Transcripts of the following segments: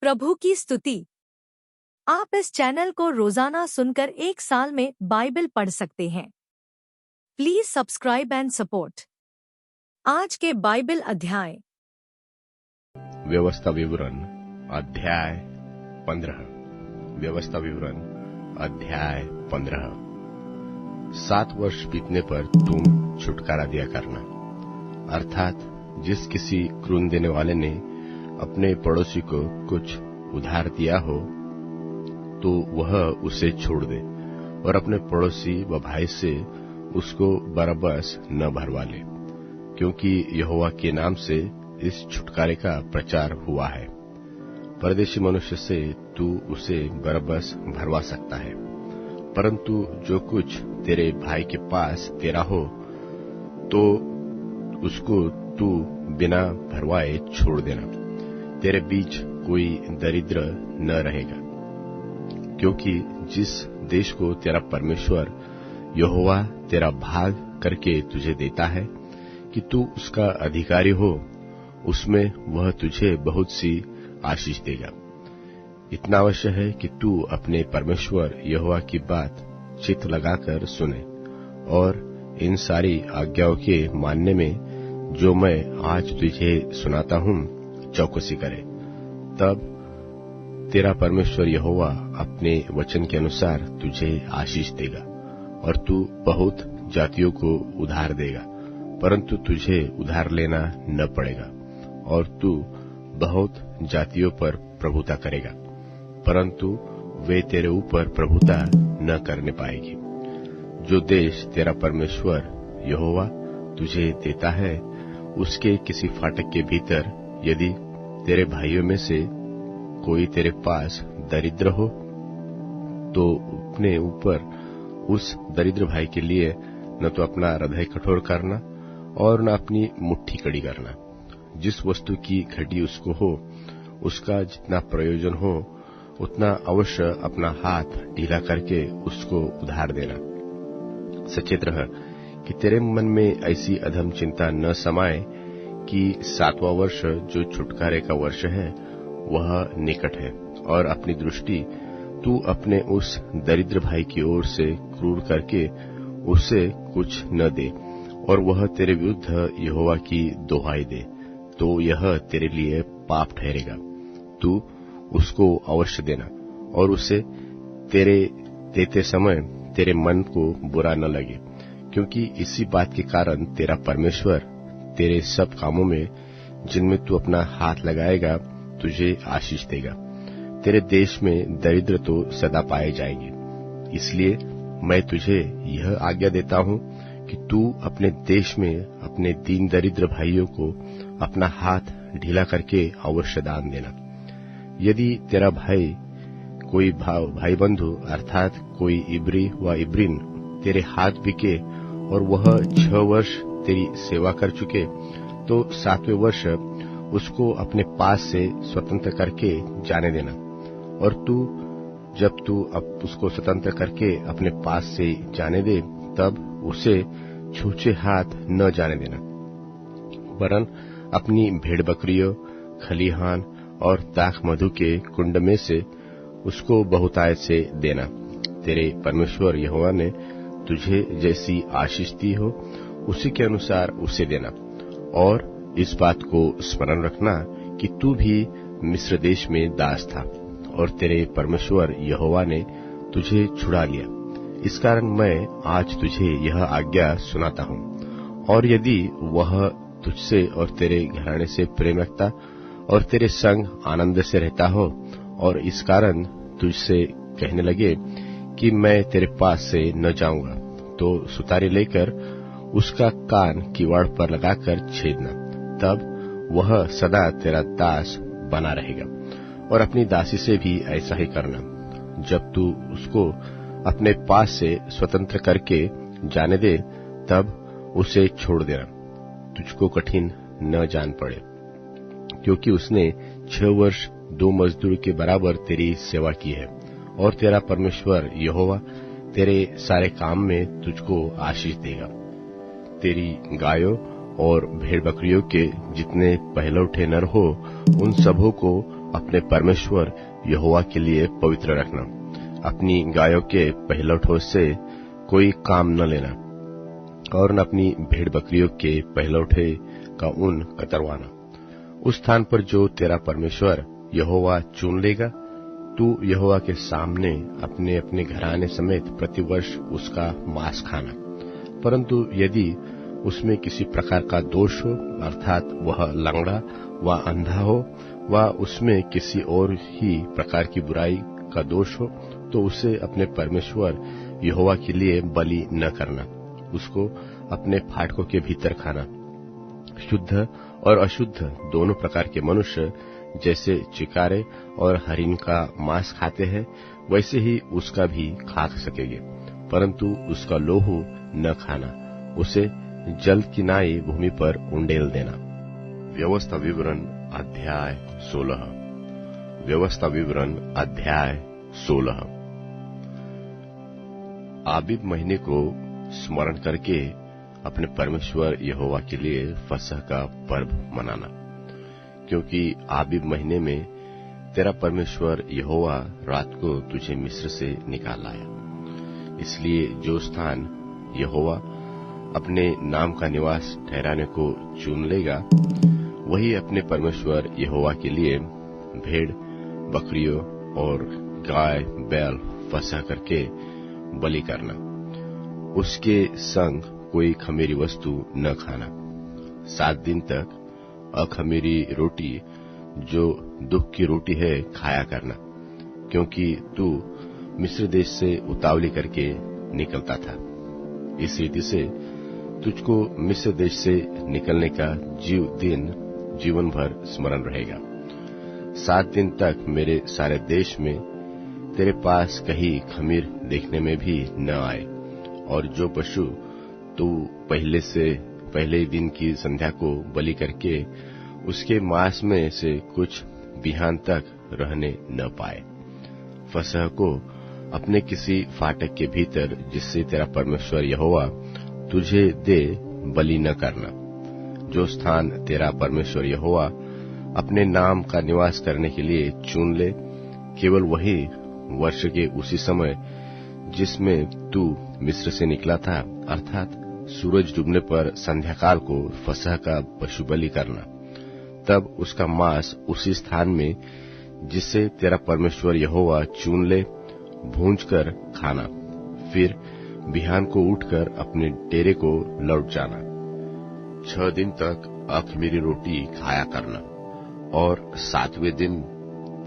प्रभु की स्तुति। आप इस चैनल को रोजाना सुनकर 1 साल में बाइबल पढ़ सकते हैं। Please subscribe and support. आज के बाइबल अध्याय। व्यवस्था विवरण अध्याय 15। व्यवस्था विवरण अध्याय 15। 7 वर्ष बीतने पर तुम छुटकारा दिया करना, अर्थात जिस किसी क्रून देने वाले ने अपने पड़ोसी को कुछ उधार दिया हो तो वह उसे छोड़ दे और अपने पड़ोसी व भाई से उसको बरबस न भरवा ले, क्योंकि यहोवा के नाम से इस छुटकारे का प्रचार हुआ है। परदेशी मनुष्य से तू उसे बरबस भरवा सकता है, परंतु जो कुछ तेरे भाई के पास तेरा हो तो उसको तू बिना भरवाए छोड़ देना। तेरे बीच कोई दरिद्र न रहेगा, क्योंकि जिस देश को तेरा परमेश्वर यहोवा तेरा भाग करके तुझे देता है कि तू उसका अधिकारी हो, उसमें वह तुझे बहुत सी आशीष देगा। इतना अवश्य है कि तू अपने परमेश्वर यहोवा की बात चित्त लगाकर सुने और इन सारी आज्ञाओं के मानने में जो मैं आज तुझे सुनाता हूँ चौकसी करे। तब तेरा परमेश्वर यहोवा अपने वचन के अनुसार तुझे आशीष देगा और तू बहुत जातियों को उधार देगा, परंतु तुझे उधार लेना न पड़ेगा, और तू बहुत जातियों पर प्रभुता करेगा, परंतु वे तेरे ऊपर प्रभुता न करने पाएगी। जो देश तेरा परमेश्वर यहोवा तुझे देता है, उसके किसी फाटक के भीतर यदि तेरे भाइयों में से कोई तेरे पास दरिद्र हो तो अपने ऊपर उस दरिद्र भाई के लिए न तो अपना हृदय कठोर करना और न अपनी मुट्ठी कड़ी करना। जिस वस्तु की घटी उसको हो, उसका जितना प्रयोजन हो उतना अवश्य अपना हाथ ढीला करके उसको उधार देना। सचेत रह कि तेरे मन में ऐसी अधम चिंता न समाये कि 7वां वर्ष जो छुटकारे का वर्ष है वह निकट है, और अपनी दृष्टि तू अपने उस दरिद्र भाई की ओर से क्रूर करके उसे कुछ न दे और वह तेरे विरुद्ध यहोवा की दोहाई दे, तो यह तेरे लिए पाप ठहरेगा। तू उसको अवश्य देना और उसे तेरे देते समय तेरे मन को बुरा न लगे, क्योंकि इसी बात के कारण तेरा परमेश्वर तेरे सब कामों में जिनमें तू अपना हाथ लगाएगा तुझे आशीष देगा। तेरे देश में दरिद्र तो सदा पाए जाएंगे। इसलिए मैं तुझे यह आज्ञा देता हूँ कि तू अपने देश में अपने दीन दरिद्र भाइयों को अपना हाथ ढीला करके अवश्य दान देना। यदि तेरा भाई कोई भाई बंधु अर्थात कोई इब्री व इब्रीन तेरे हाथ बिके और वह 6 वर्ष तेरी सेवा कर चुके, तो 7वें वर्ष उसको अपने पास से स्वतंत्र करके जाने देना, और जब तू उसको स्वतंत्र करके अपने पास से जाने दे तब उसे छूछे हाथ न जाने देना, वरन अपनी भेड़ बकरियों, खलिहान और दाख मधु के कुंड में से उसको बहुतायत से देना। तेरे परमेश्वर यहोवा ने तुझे जैसी आशीष दी हो उसी के अनुसार उसे देना। और इस बात को स्मरण रखना कि तू भी मिस्र देश में दास था और तेरे परमेश्वर यहोवा ने तुझे छुड़ा लिया। इस कारण मैं आज तुझे यह आज्ञा सुनाता हूँ। और यदि वह तुझसे और तेरे घराने से प्रेम रखता और तेरे संग आनंद से रहता हो और इस कारण तुझसे कहने लगे कि मैं तेरे पास से न जाऊंगा, तो सुतारी लेकर उसका कान किवाड़ पर लगाकर छेदना, तब वह सदा तेरा दास बना रहेगा। और अपनी दासी से भी ऐसा ही करना। जब तू उसको अपने पास से स्वतंत्र करके जाने दे तब उसे छोड़ देना, तुझको कठिन न जान पड़े, क्योंकि उसने 6 वर्ष 2 मजदूर के बराबर तेरी सेवा की है, और तेरा परमेश्वर यहोवा तेरे सारे काम में तुझको आशीष देगा। तेरी गायों और भेड़ बकरियों के जितने पहलौठे नर हो उन सबों को अपने परमेश्वर यहोवा के लिए पवित्र रखना। अपनी गायों के पहिलौठों से कोई काम न लेना और न अपनी भेड़ बकरियों के पहिलौठे का ऊन कतरवाना। उस स्थान पर जो तेरा परमेश्वर यहोवा चुन लेगा, तू यहोवा के सामने अपने अपने घराने समेत प्रतिवर्ष उसका मांस खाना। परंतु यदि उसमें किसी प्रकार का दोष हो, अर्थात वह लंगड़ा व अंधा हो, व उसमें किसी और ही प्रकार की बुराई का दोष हो, तो उसे अपने परमेश्वर यहोवा के लिए बलि न करना। उसको अपने फाटकों के भीतर खाना। शुद्ध और अशुद्ध दोनों प्रकार के मनुष्य जैसे चिकारे और हरिन का मांस खाते हैं, वैसे ही उसका भी खा सकेंगे, परंतु उसका लोहू न खाना। उसे जल किनाई भूमि पर उंडेल देना। व्यवस्था विवरण अध्याय 16। व्यवस्था विवरण अध्याय 16। आबीब महीने को स्मरण करके अपने परमेश्वर यहोवा के लिए फसह का पर्व मनाना, क्योंकि आबीब महीने में तेरा परमेश्वर यहोवा रात को तुझे मिस्र से निकाल लाया। इसलिए जो स्थान यहोवा अपने नाम का निवास ठहराने को चुन लेगा, वही अपने परमेश्वर यहोवा के लिए भेड़ बकरियों और गाय बैल फसह करके बलि करना। उसके संग कोई खमीरी वस्तु न खाना। 7 दिन तक अखमीरी रोटी जो दुख की रोटी है खाया करना, क्योंकि तू मिस्र देश से उतावली करके निकलता था। इस रीति से तुझको मिस्र देश से निकलने का जीवन भर स्मरण रहेगा। 7 दिन तक मेरे सारे देश में तेरे पास कहीं खमीर देखने में भी न आए, और जो पशु तू पहले दिन की संध्या को बलि करके उसके मांस में से कुछ बिहान तक रहने न पाए। फसह को अपने किसी फाटक के भीतर, जिससे तेरा परमेश्वर यहोवा तुझे दे, बलि न करना। जो स्थान तेरा परमेश्वर यहोवा अपने नाम का निवास करने के लिए चुन ले, केवल वही वर्ष के उसी समय जिसमें तू मिस्र से निकला था, अर्थात सूरज डूबने पर संध्याकाल को फसह का पशु बलि करना। तब उसका मांस उसी स्थान में जिसे तेरा परमेश्वर यहोवा चुन ले भूंजकर खाना। फिर बिहान को उठकर अपने डेरे को लौट जाना। 6 दिन तक अखमीरी रोटी खाया करना, और 7वें दिन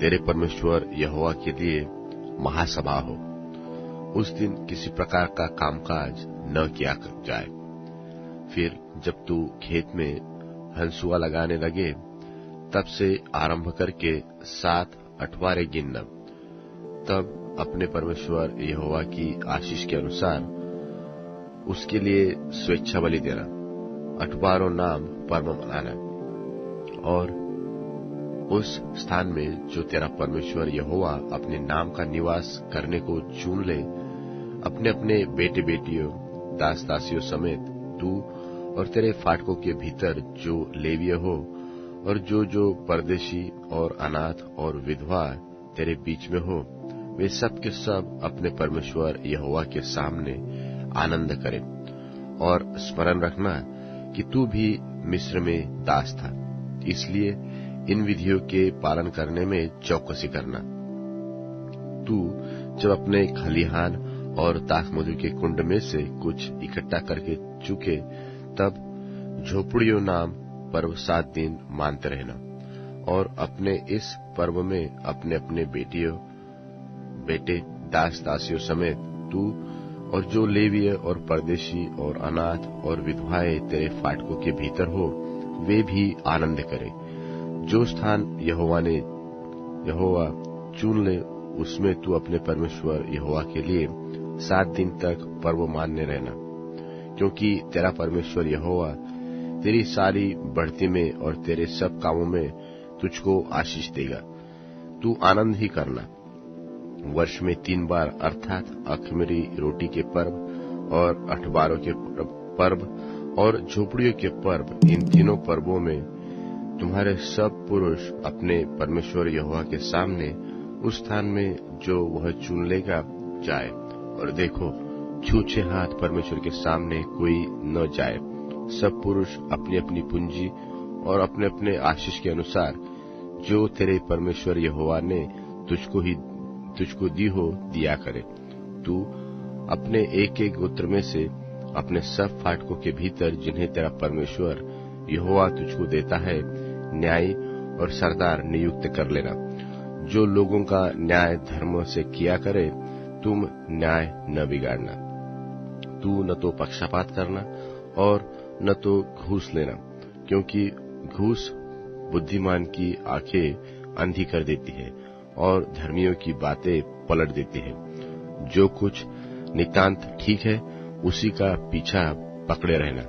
तेरे परमेश्वर यहोवा के लिए महासभा हो। उस दिन किसी प्रकार का कामकाज न किया जाए। फिर जब तू खेत में हंसुआ लगाने लगे, तब से आरंभ करके 7 अठवारे गिनना। तब अपने परमेश्वर यहोवा की आशीष के अनुसार उसके लिए स्वेच्छा बलि देना। 8 नाम पर्व मनाना, और उस स्थान में जो तेरा परमेश्वर यहोवा अपने नाम का निवास करने को चुन ले, अपने अपने बेटे बेटियों दास दासियों समेत तू और तेरे फाटकों के भीतर जो लेवीय हो, और जो परदेशी और अनाथ और विधवा तेरे बीच में हो, वे सब के सब अपने परमेश्वर यहोवा के सामने आनंद करें। और स्मरण रखना कि तू भी मिस्र में दास था, इसलिए इन विधियों के पालन करने में चौकसी करना। तू जब अपने खलिहान और दाखमधु के कुंड में से कुछ इकट्ठा करके चुके, तब झोपड़ियों नाम पर्व 7 दिन मानते रहना। और अपने इस पर्व में अपने अपने बेटे दास दासियों समेत तू और जो लेवीय और परदेशी और अनाथ और विधवाएं तेरे फाटकों के भीतर हो, वे भी आनंद करें। जो स्थान यहोवा चुन ले, उसमें तू अपने परमेश्वर यहोवा के लिए 7 दिन तक पर्व मानने रहना, क्योंकि तेरा परमेश्वर यहोवा तेरी सारी बढ़ती में और तेरे सब कामों में तुझको आशीष देगा। तू आनंद ही करना। वर्ष में 3 बार, अर्थात अखमीरी रोटी के पर्व और 8 के पर्व और झोपड़ियों के पर्व, इन तीनों पर्वों में तुम्हारे सब पुरुष अपने परमेश्वर यहोवा के सामने उस स्थान में जो वह चुन लेगा जाए, और देखो छूछे हाथ परमेश्वर के सामने कोई न जाए। सब पुरुष अपनी अपनी पूंजी और अपने अपने आशीष के अनुसार जो तेरे परमेश्वर यहोवा ने तुझको दी हो दिया करे। तू अपने एक एक गोत्र में से अपने सब फाटकों के भीतर जिन्हें तेरा परमेश्वर यहोवा तुझको देता है न्यायी और सरदार नियुक्त कर लेना, जो लोगों का न्याय धर्म से किया करे। तुम न्याय न बिगाड़ना। तू न तो पक्षपात करना और न तो घूस लेना, क्योंकि घूस बुद्धिमान की आंखें अंधी कर देती है और धर्मियों की बातें पलट देती है। जो कुछ नितांत ठीक है उसी का पीछा पकड़े रहना,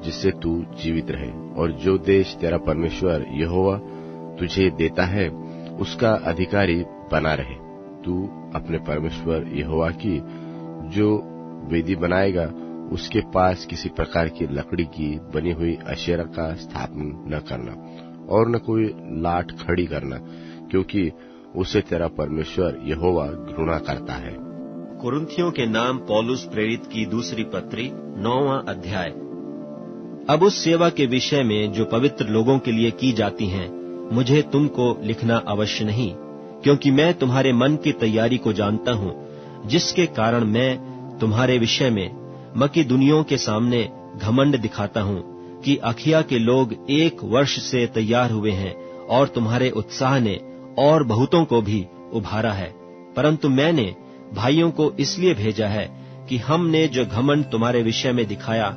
जिससे तू जीवित रहे, और जो देश तेरा परमेश्वर यहोवा तुझे देता है उसका अधिकारी बना रहे। तू अपने परमेश्वर यहोवा की जो वेदी बनाएगा उसके पास किसी प्रकार की लकड़ी की बनी हुई अशेरा का स्थापन न करना और न कोई लाठ खड़ी करना, क्योंकि उसे तेरा परमेश्वर यहोवा घृणा करता है। कुरिन्थियों के नाम पौलुस प्रेरित की दूसरी पत्री 9वां अध्याय। अब उस सेवा के विषय में जो पवित्र लोगों के लिए की जाती हैं, मुझे तुमको लिखना अवश्य नहीं, क्योंकि मैं तुम्हारे मन की तैयारी को जानता हूँ, जिसके कारण मैं तुम्हारे विषय में मकिदुनियों के सामने घमंड दिखाता हूँ कि अखिया के लोग 1 वर्ष से तैयार हुए हैं और तुम्हारे उत्साह ने और बहुतों को भी उभारा है। परंतु मैंने भाइयों को इसलिए भेजा है कि हमने जो घमंड तुम्हारे विषय में दिखाया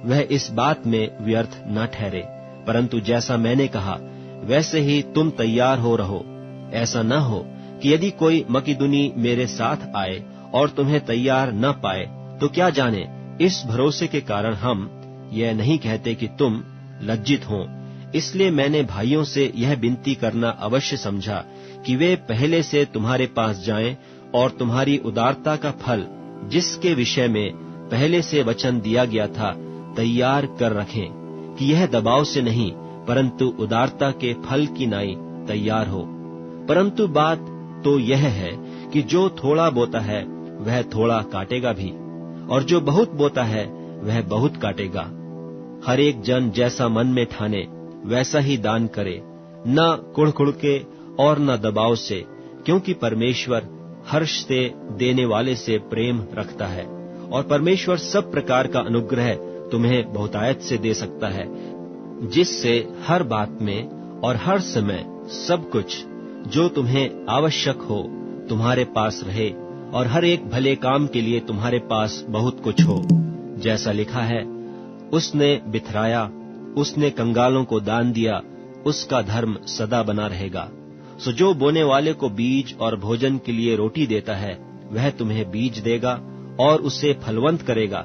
वह इस बात में व्यर्थ न ठहरे, परंतु जैसा मैंने कहा वैसे ही तुम तैयार हो रहो। ऐसा न हो कि यदि कोई मकिदुनी मेरे साथ आए और तुम्हें तैयार न पाए, तो क्या जाने इस भरोसे के कारण हम यह नहीं कहते कि तुम लज्जित हो। इसलिए मैंने भाइयों से यह विनती करना अवश्य समझा कि वे पहले से तुम्हारे पास जाएं और तुम्हारी उदारता का फल, जिसके विषय में पहले से वचन दिया गया था, तैयार कर रखें, कि यह दबाव से नहीं परंतु उदारता के फल की नाई तैयार हो। परंतु बात तो यह है कि जो थोड़ा बोता है वह थोड़ा काटेगा भी, और जो बहुत बोता है वह बहुत काटेगा। हर एक जन जैसा मन में ठाने वैसा ही दान करे, न कुढ़ के और न दबाव से, क्योंकि परमेश्वर हर्ष से देने वाले से प्रेम रखता है, और परमेश्वर सब प्रकार का अनुग्रह तुम्हें बहुतायत से दे सकता है, जिससे हर बात में और हर समय सब कुछ जो तुम्हें आवश्यक हो तुम्हारे पास रहे, और हर एक भले काम के लिए तुम्हारे पास बहुत कुछ हो। जैसा लिखा है, उसने बिथराया, उसने कंगालों को दान दिया, उसका धर्म सदा बना रहेगा। सो जो बोने वाले को बीज और भोजन के लिए रोटी देता है, वह तुम्हें बीज देगा और उसे फलवंत करेगा,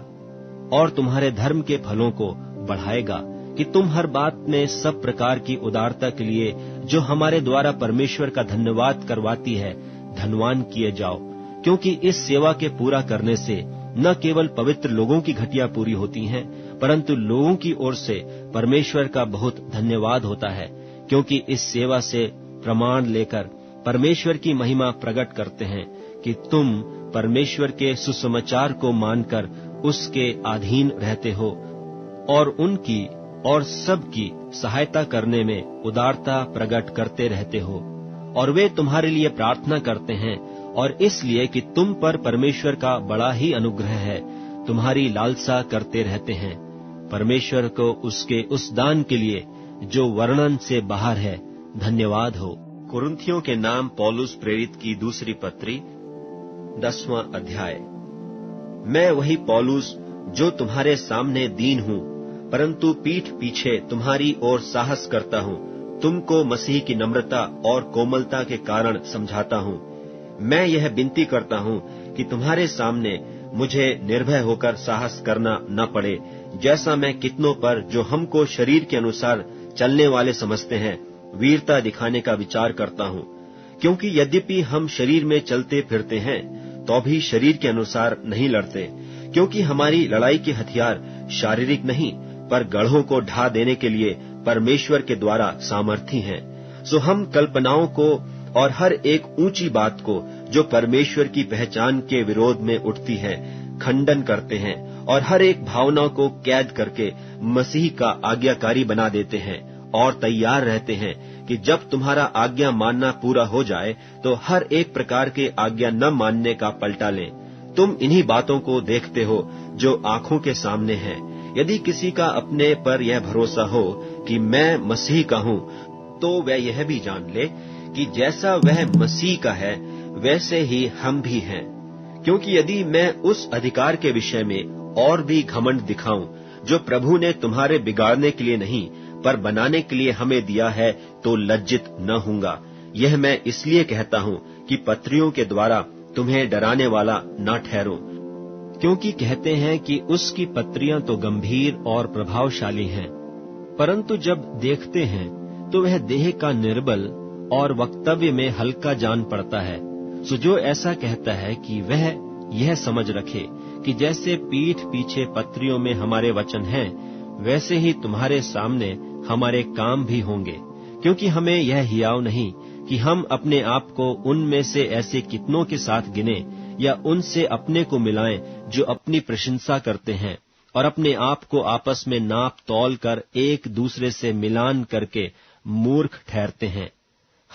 और तुम्हारे धर्म के फलों को बढ़ाएगा, कि तुम हर बात में सब प्रकार की उदारता के लिए जो हमारे द्वारा परमेश्वर का धन्यवाद करवाती है, धनवान किए जाओ। क्योंकि इस सेवा के पूरा करने से न केवल पवित्र लोगों की घटिया पूरी होती हैं, परंतु लोगों की ओर से परमेश्वर का बहुत धन्यवाद होता है, क्योंकि इस सेवा से प्रमाण लेकर परमेश्वर की महिमा प्रकट करते हैं कि तुम परमेश्वर के सुसमाचार को मानकर उसके अधीन रहते हो, और उनकी और सबकी सहायता करने में उदारता प्रकट करते रहते हो। और वे तुम्हारे लिए प्रार्थना करते हैं, और इसलिए कि तुम पर परमेश्वर का बड़ा ही अनुग्रह है, तुम्हारी लालसा करते रहते हैं। परमेश्वर को उसके उस दान के लिए जो वर्णन से बाहर है धन्यवाद हो। कुरिन्थियों के नाम पौलुस प्रेरित की दूसरी पत्री 10वां अध्याय। मैं वही पौलुस जो तुम्हारे सामने दीन हूँ, परंतु पीठ पीछे तुम्हारी ओर साहस करता हूँ, तुमको मसीह की नम्रता और कोमलता के कारण समझाता हूँ। मैं यह विनती करता हूँ कि तुम्हारे सामने मुझे निर्भय होकर साहस करना न पड़े, जैसा मैं कितनों पर जो हमको शरीर के अनुसार चलने वाले समझते हैं वीरता दिखाने का विचार करता हूँ। क्योंकि यद्यपि हम शरीर में चलते फिरते हैं तो भी शरीर के अनुसार नहीं लड़ते, क्योंकि हमारी लड़ाई के हथियार शारीरिक नहीं पर गढ़ों को ढा देने के लिए परमेश्वर के द्वारा सामर्थी हैं। सो हम कल्पनाओं को और हर एक ऊंची बात को जो परमेश्वर की पहचान के विरोध में उठती है खंडन करते हैं और हर एक भावना को कैद करके मसीह का आज्ञाकारी बना देते हैं और तैयार रहते हैं कि जब तुम्हारा आज्ञा मानना पूरा हो जाए तो हर एक प्रकार के आज्ञा न मानने का पलटा लें। तुम इन्हीं बातों को देखते हो जो आंखों के सामने है। यदि किसी का अपने पर यह भरोसा हो कि मैं मसीह का हूँ, तो वह यह भी जान ले कि जैसा वह मसीह का है वैसे ही हम भी हैं। क्योंकि यदि मैं उस अधिकार के विषय में और भी घमंड दिखाऊं जो प्रभु ने तुम्हारे बिगाड़ने के लिए नहीं पर बनाने के लिए हमें दिया है, तो लज्जित न होऊंगा। यह मैं इसलिए कहता हूँ कि पत्रियों के द्वारा तुम्हें डराने वाला न ठहरूं। क्योंकि कहते हैं कि उसकी पत्रियां तो गंभीर और प्रभावशाली हैं, परंतु जब देखते हैं तो वह देह का निर्बल और वक्तव्य में हल्का जान पड़ता है। सो जो ऐसा कहता है कि वह यह समझ रखे कि जैसे पीठ पीछे पत्रियों में हमारे वचन हैं, वैसे ही तुम्हारे सामने हमारे काम भी होंगे। क्योंकि हमें यह हियाव नहीं कि हम अपने आप को उनमें से ऐसे कितनों के साथ गिने या उनसे अपने को मिलाएं जो अपनी प्रशंसा करते हैं और अपने आप को आपस में नाप तौल कर एक दूसरे से मिलान करके मूर्ख ठहरते हैं।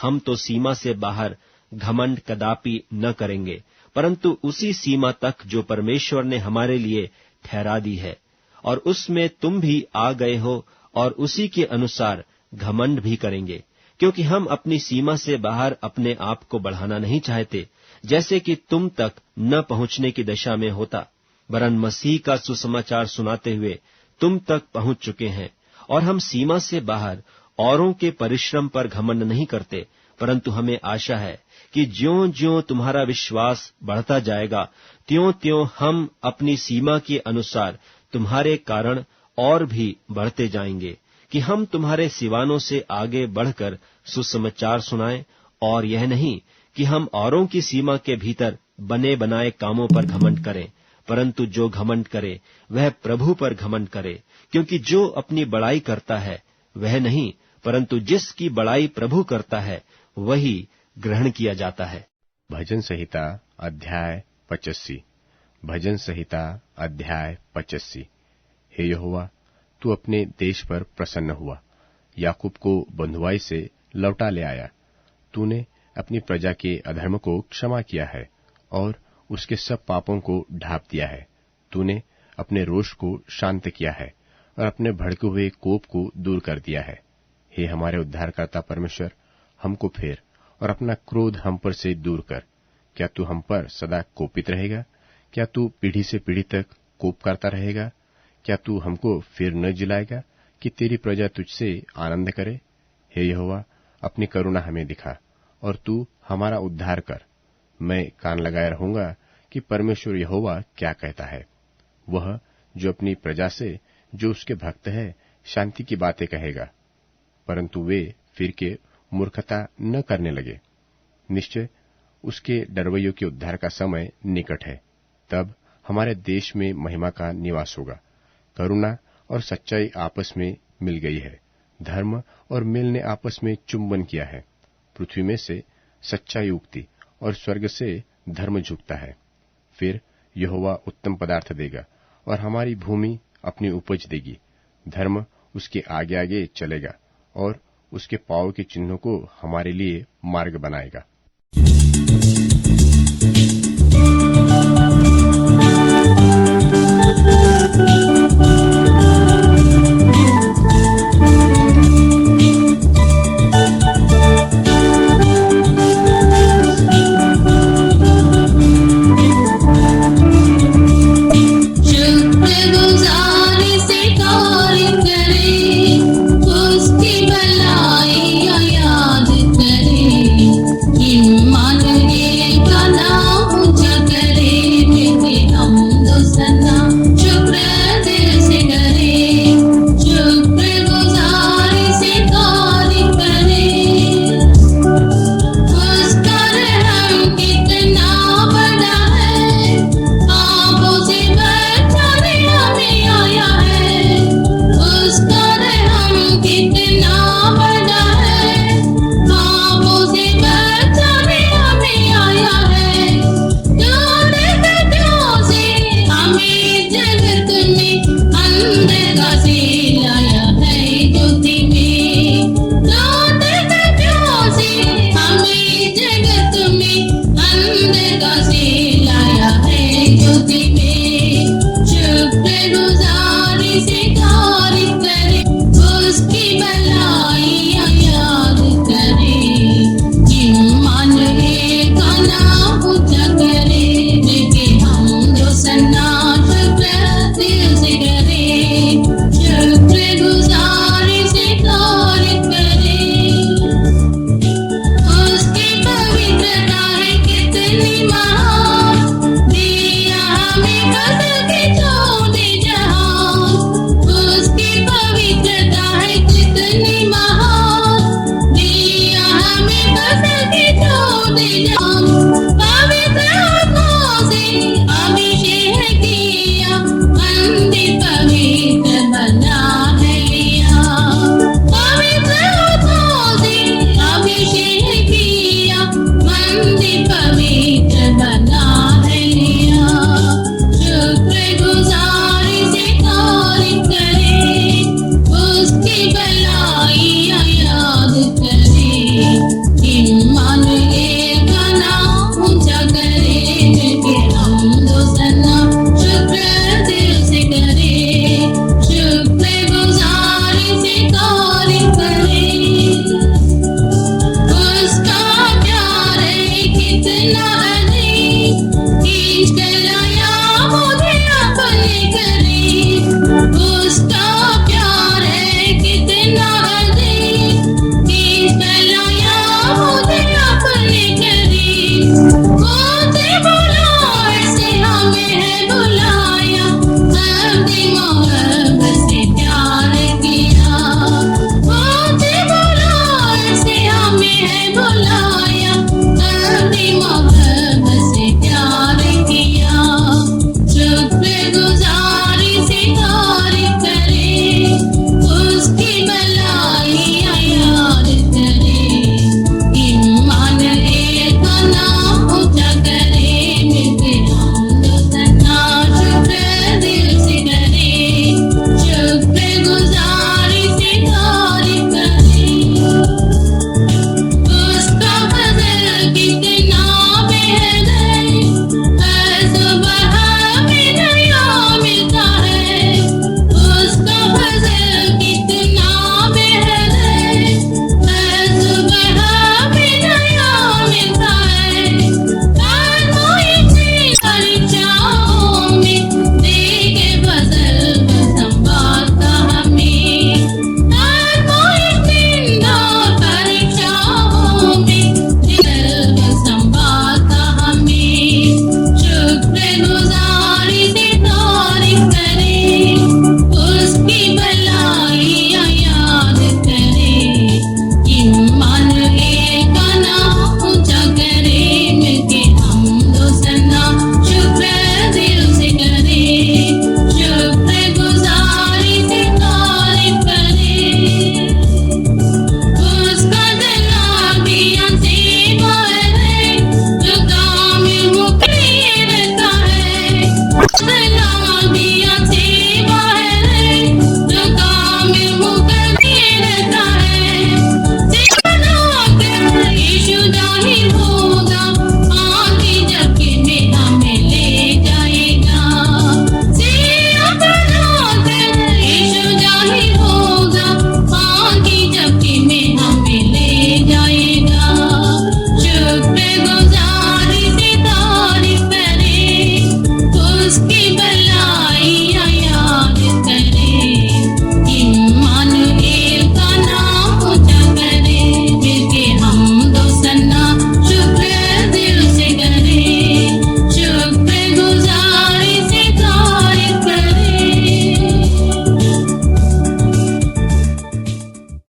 हम तो सीमा से बाहर घमंड कदापि न करेंगे, परंतु उसी सीमा तक जो परमेश्वर ने हमारे लिए ठहरा दी है, और उसमें तुम भी आ गए हो और उसी के अनुसार घमंड भी करेंगे। क्योंकि हम अपनी सीमा से बाहर अपने आप को बढ़ाना नहीं चाहते, जैसे कि तुम तक न पहुंचने की दशा में होता, वरन मसीह का सुसमाचार सुनाते हुए तुम तक पहुंच चुके हैं। और हम सीमा से बाहर औरों के परिश्रम पर घमंड नहीं करते, परंतु हमें आशा है कि ज्यों-ज्यों तुम्हारा विश्वास बढ़ता जाएगा, त्यों-त्यों हम अपनी सीमा के अनुसार तुम्हारे कारण और भी बढ़ते जाएंगे, कि हम तुम्हारे सिवानों से आगे बढ़कर सुसमाचार सुनाएं। और यह नहीं कि हम औरों की सीमा के भीतर बने बनाए कामों पर घमंड करें, परंतु जो घमंड करे वह प्रभु पर घमंड करे। क्योंकि जो अपनी बड़ाई करता है वह नहीं, परंतु जिसकी बड़ाई प्रभु करता है वही ग्रहण किया जाता है। भजन संहिता अध्याय 85। भजन संहिता अध्याय 85। हे यहोवा, तू अपने देश पर प्रसन्न हुआ, याकूब को बंधुआई से लौटा ले आया। तूने अपनी प्रजा के अधर्म को क्षमा किया है और उसके सब पापों को ढांप दिया है। तूने अपने रोष को शांत किया है और अपने भड़के हुए कोप को दूर कर दिया है। हे हमारे उद्धारकर्ता परमेश्वर, हमको फेर और अपना क्रोध हम पर से दूर कर। क्या तू हम पर सदा कोपित रहेगा? क्या तू पीढ़ी से पीढ़ी तक कोप करता रहेगा? क्या तू हमको फिर न जिलाएगा कि तेरी प्रजा तुझसे आनंद करे? हे यहोवा, अपनी करुणा हमें दिखा और तू हमारा उद्धार कर। मैं कान लगाए रहूंगा कि परमेश्वर यहोवा क्या कहता है। वह जो अपनी प्रजा से, जो उसके भक्त है, शांति की बातें कहेगा, परंतु वे फिर के मूर्खता न करने लगे। निश्चय उसके डरवैयों के उद्धार का समय निकट है। तब हमारे देश में महिमा का निवास होगा। करुणा और सच्चाई आपस में मिल गई है। धर्म और मेल ने आपस में चुंबन किया है। पृथ्वी में से सच्चाई उगती और स्वर्ग से धर्म झुकता है। फिर यहोवा उत्तम पदार्थ देगा और हमारी भूमि अपनी उपज देगी। धर्म उसके आगे आगे चलेगा और उसके पांव के चिन्हों को हमारे लिए मार्ग बनाएगा। उसकी भलाई याद करे, मान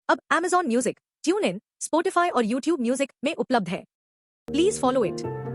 अब Amazon music, tune in, Spotify और YouTube म्यूजिक में उपलब्ध है। Please follow it.